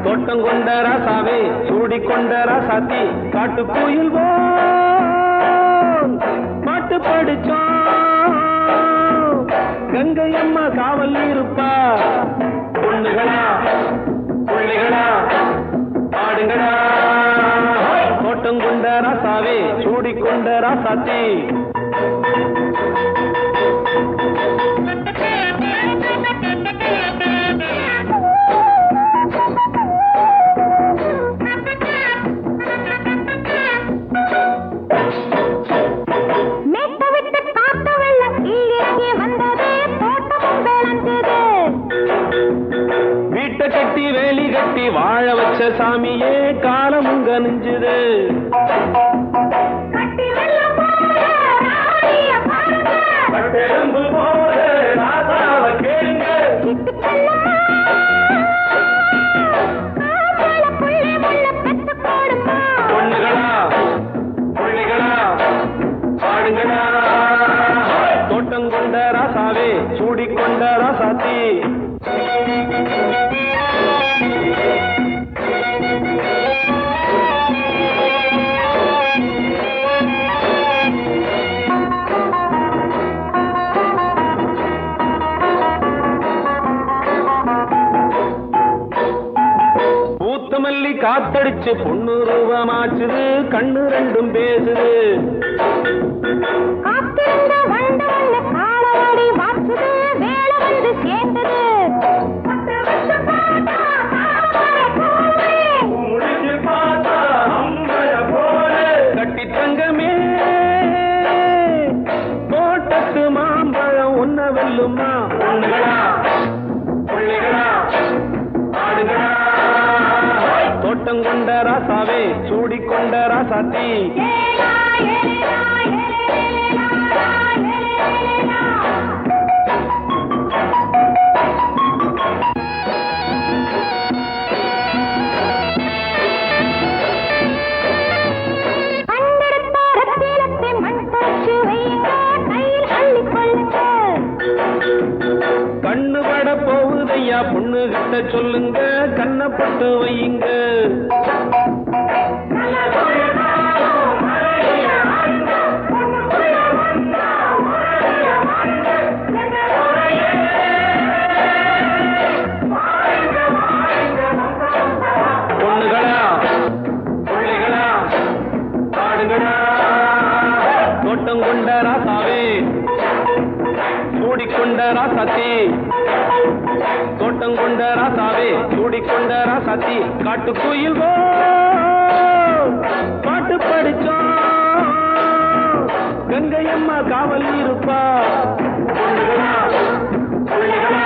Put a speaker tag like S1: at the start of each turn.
S1: தோட்டம் கொண்ட ராசாவே சூடிக்கொண்ட ராசாத்தி காட்டு கோயில் பாட்டு படிச்சோம் கங்கை அம்மா காவல் இருப்பா பொண்ணுகளா பிள்ளைகளா ஆடுங்களா தோட்டம் கொண்ட ராசாவே சூடிக்கொண்ட ராசாத்தி வீட்டை கட்டி வேலி கட்டி வாழ வச்ச சாமியே காலமுங்க நெஞ்சுது பொண்ணுகளா பிள்ளைகளா பாடுங்களா தோட்டம் கொண்ட ராசாவே சூடிக்கொண்ட ராசாத்தி பூத்தமல்லி காத்தடிச்சு பொண்ணு ரூபமாச்சுது கண்ணு ரெண்டும் பேசுது கட்டி தங்கமே தோட்டத்து மாம்பழம் உன்ன வெல்லுமா பொண்ணுகளா பிள்ளைகளா ஆடுகளா தோட்டம் கொண்ட ராசாவே சூடிக்கொண்ட ராசாத்தி கண்ணு பட போகுதையா பொண்ணு கிட்ட சொல்லுங்க கண்ணப்பட்டு வையுங்க பொண்ணுகளா பிள்ளைகளா ஆடுகளா தோட்டம் கொண்ட ராசாவே சூடிக்கொண்ட ராசாத்தி தோட்டம் கொண்ட ராசாவே சூடிக்கொண்ட ராசாத்தி காட்டு கோயில் பாட்டு படிச்சோம் கங்கை அம்மா காவல் இருப்பா பொண்ணுகளா பிள்ளைகளா